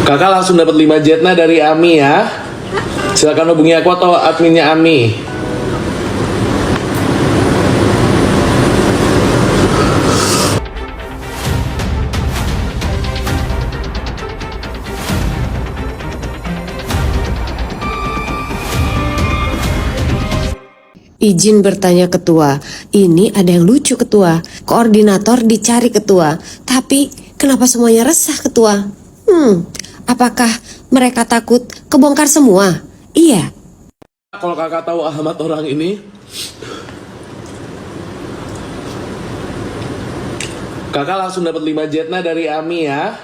Kakak langsung dapat 5 jetna dari Ami ya. Silakan hubungi aku atau adminnya Ami. Izin bertanya ketua, ini ada yang lucu ketua. Koordinator dicari ketua, tapi kenapa semuanya resah ketua? Apakah mereka takut kebongkar semua? Iya. Kalau kakak tahu alamat orang ini, kakak langsung dapat 5 jetna dari Ami ya.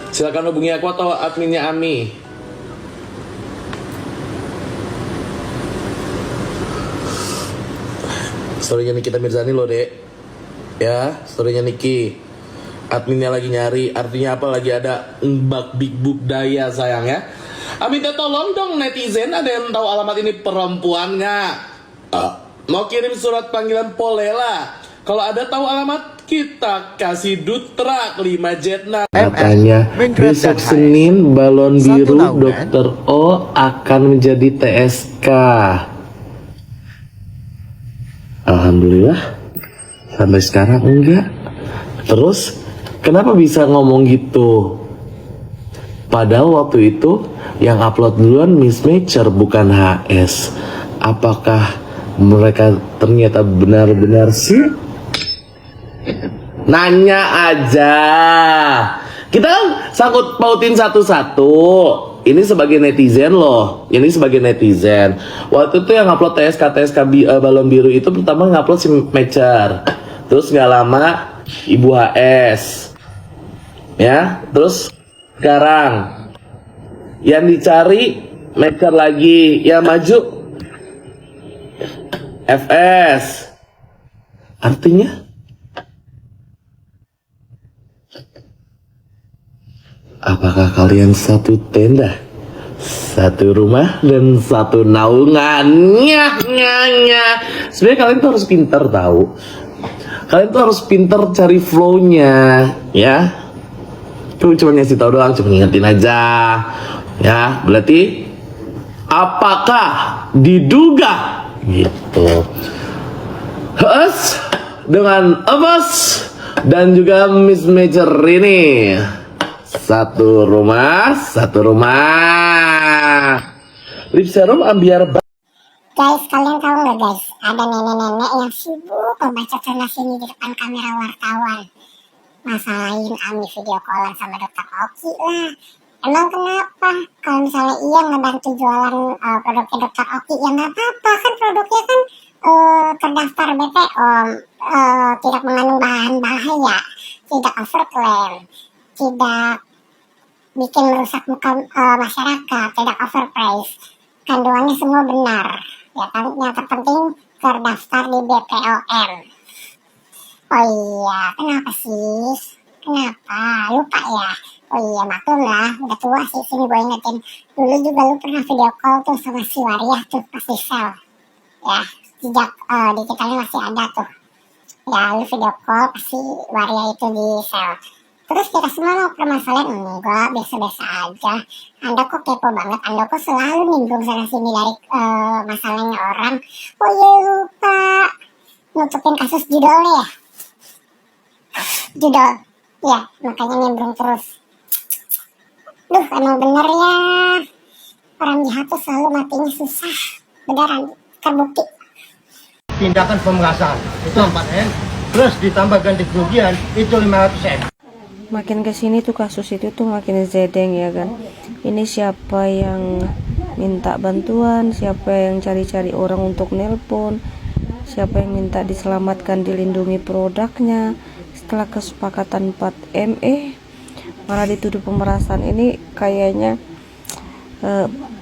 Silakan hubungi aku atau adminnya Ami. Storynya Nikita Mirzani loh dek. Ya, storynya Niki. Adminnya lagi nyari, artinya apa, lagi ada big book daya sayang ya. Minta tolong dong netizen, ada yang tahu alamat ini perempuan nggak? Mau kirim surat panggilan Polela. Kalau ada tahu alamat, kita kasih dutra 5 jetna. Katanya besok Senin balon biru Dr. O akan menjadi TSK. Alhamdulillah sampai sekarang enggak. Terus kenapa bisa ngomong gitu? Padahal waktu itu yang upload duluan Miss Mature bukan HS. Apakah mereka ternyata benar-benar sih? Nanya aja. Kita kan sangkut pautin satu-satu. Ini sebagai netizen loh. Ini sebagai netizen. Waktu itu yang upload TSK balon biru itu pertama ngupload si Mature. Terus nggak lama Ibu HS. Ya, terus sekarang yang dicari Mature lagi, yang maju FS. Artinya apakah kalian satu tenda, satu rumah, dan satu naungan? Sebenarnya kalian tuh harus pinter tahu. Kalian tuh harus pinter cari flow-nya, ya. Cuma ngasih tahu doang, cuma ngingetin aja. Ya, berarti apakah diduga gitu? Dengan Abbas dan juga Miss Major ini. Satu rumah. Lip serum ambiar. Guys, kalian tahu nggak guys, ada nenek-nenek yang sibuk membaca sana sini di depan kamera wartawan, masalahin Ami video callan sama dokter Oki lah. Emang kenapa? Kalau misalnya iya ngebantu jualan produknya dokter Oki, ya nggak apa-apa, kan produknya kan terdaftar BPOM, tidak mengandung bahan bahaya, tidak overclaim, tidak bikin merusak muka masyarakat, tidak overprice, kandungannya semua benar. Ya kan, yang terpenting terdaftar di BPOM. Oh iya, kenapa sih? Kenapa? Lupa ya? Oh iya, maklum lah, udah tua sih, sini gue ingetin. Dulu juga lu pernah video call tuh sama si Waria tuh, pasti sel. Ya, jejak digitalnya masih ada tuh. Ya, lu video call pasti Waria itu di sel. Terus kita semua mau permasalahan, enggak, biasa-biasa aja. Anda kok kepo banget, Anda kok selalu nimbrung sana sini dari masalahnya orang. Oh iya, lupa nutupin kasus judulnya ya. Judul, ya makanya nimbrung terus. Duh, emang bener ya, orang jahat tuh selalu matinya susah. Beneran, terbukti. Tindakan pemerasan itu 4M, plus ditambah ganti kerugian itu 500M. Makin kesini tuh kasus itu tuh makin zedeng ya kan. Ini siapa yang minta bantuan, siapa yang cari-cari orang untuk nelpon, siapa yang minta diselamatkan, dilindungi produknya. Setelah kesepakatan 4M malah dituduh pemerasan. Ini kayaknya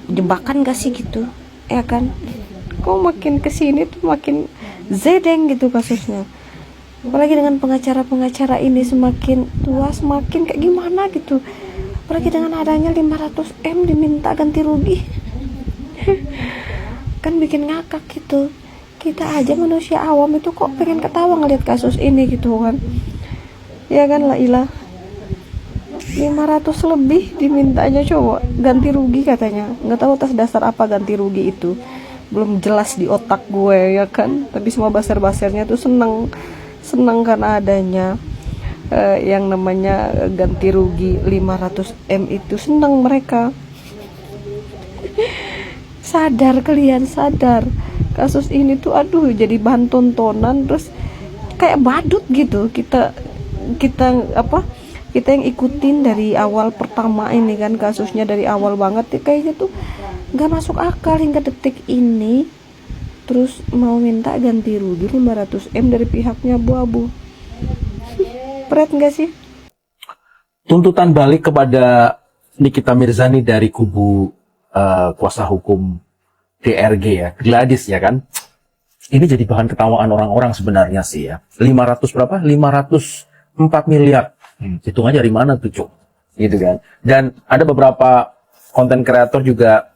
jebakan gak sih gitu ya kan. Kok makin kesini tuh makin zedeng gitu kasusnya. Apalagi dengan pengacara-pengacara ini semakin tua semakin kayak gimana gitu. Apalagi dengan adanya 500M diminta ganti rugi. Kan bikin ngakak gitu. Kita aja manusia awam itu kok pengen ketawa ngeliat kasus ini gitu kan. Ya kan, la ilah. 500 lebih dimintanya, coba ganti rugi katanya. Nggak tahu atas dasar apa ganti rugi itu, belum jelas di otak gue ya kan. Tapi semua baser-basernya tuh seneng karena adanya yang namanya ganti rugi 500M itu, seneng mereka. Sadar kalian, sadar kasus ini tuh aduh jadi bahan tontonan, terus kayak badut gitu. Kita yang ikutin dari awal pertama ini kan, kasusnya dari awal banget kayaknya tuh nggak masuk akal hingga detik ini. Terus mau minta ganti rugi 500M dari pihaknya abu-abu. Berat nggak sih? Tuntutan balik kepada Nikita Mirzani dari kubu kuasa hukum DRG ya, Gladys ya kan. Ini jadi bahan ketawaan orang-orang sebenarnya sih ya. 500 berapa? 504 miliar. Hitung aja dari mana tuh, Cuk. Gitu kan. Dan ada beberapa konten kreator juga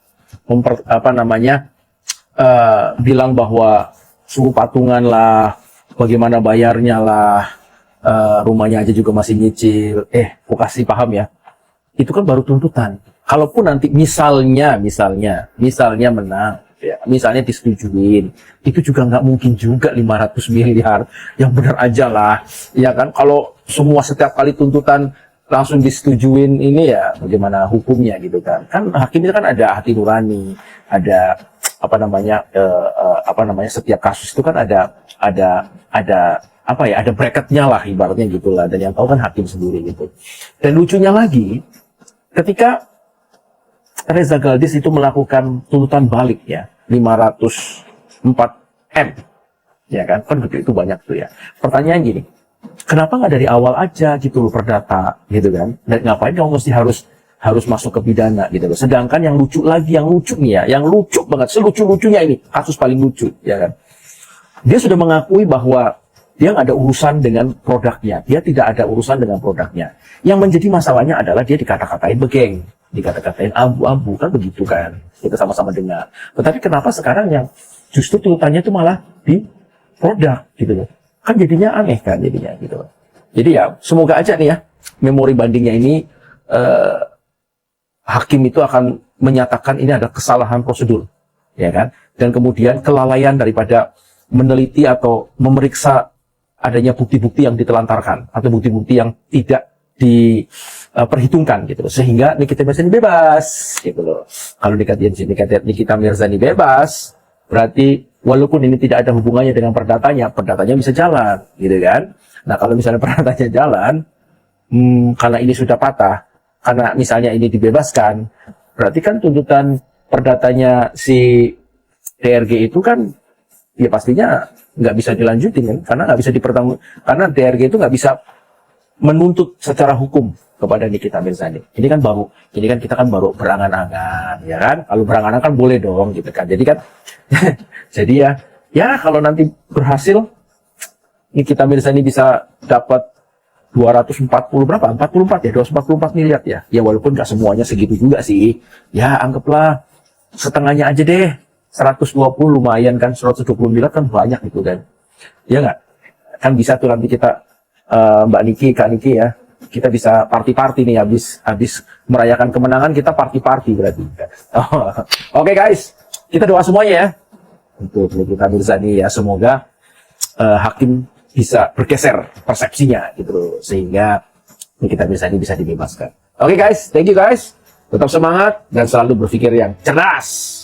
bilang bahwa suruh patungan lah, bagaimana bayarnya lah, rumahnya aja juga masih nyicil. Aku kasih paham ya. Itu kan baru tuntutan. Kalaupun nanti misalnya menang, ya, misalnya disetujuin, itu juga nggak mungkin juga 500 miliar. Yang benar aja lah, ya kan? Kalau semua setiap kali tuntutan langsung disetujuin, ini ya bagaimana hukumnya gitu kan? Kan hakim itu kan ada hati nurani, ada setiap kasus itu kan ada bracketnya lah ibaratnya gitulah, dan yang tahu kan hakim sendiri gitu. Dan lucunya lagi, ketika Reza Gladys itu melakukan tuntutan balik ya 504M, ya kan begitu banyak tuh ya. Pertanyaan gini, kenapa nggak dari awal aja gitu loh perdata gitu kan? Dan ngapain kamu mesti harus masuk ke pidana gitu loh? Sedangkan yang lucu nih ya, yang lucu banget, selucu-lucunya ini kasus paling lucu ya kan. Dia sudah mengakui bahwa dia nggak ada urusan dengan produknya, dia tidak ada urusan dengan produknya. Yang menjadi masalahnya adalah dia dikata-katain begeng, dikata-katain abu-abu, kan begitu kan, kita sama-sama dengar. Tetapi kenapa sekarang yang justru tuntutannya itu malah di produk gitu loh, kan jadinya aneh kan jadinya gitu loh. Jadi ya semoga aja nih ya, memori bandingnya ini hakim itu akan menyatakan ini ada kesalahan prosedur ya kan, dan kemudian kelalaian daripada meneliti atau memeriksa adanya bukti-bukti yang ditelantarkan atau bukti-bukti yang tidak diperhitungkan gitu loh, sehingga Nikita Mirzani bebas gitu loh. Kalau Nikita Mirzani bebas, berarti walaupun ini tidak ada hubungannya dengan perdatanya bisa jalan gitu kan. Nah kalau misalnya perdatanya jalan, karena ini sudah patah, karena misalnya ini dibebaskan, berarti kan tuntutan perdatanya si DRG itu kan ya pastinya nggak bisa dilanjutin kan, karena nggak bisa karena DRG itu nggak bisa menuntut secara hukum kepada Nikita Mirzani. Ini kan kita kan baru berangan-angan, ya kan? Kalau berangan-angan kan boleh dong, gitu kan. Jadi kan, jadi ya kalau nanti berhasil, Nikita Mirzani bisa dapat 244 ya, 244 miliar ya. Ya walaupun nggak semuanya segitu juga sih. Ya anggaplah setengahnya aja deh. 120 lumayan kan, 120 miliar kan banyak gitu kan. Ya nggak? Kan bisa tuh nanti kita, Mbak Niki, Kak Niki ya, kita bisa party-party nih habis merayakan kemenangan, kita party-party berarti. Oke guys, kita doa semuanya ya untuk Nikita Mirzani ya, semoga hakim bisa bergeser persepsinya gitu loh, sehingga Nikita Mirzani bisa dibebaskan. Oke guys, thank you guys, tetap semangat dan selalu berpikir yang cerdas.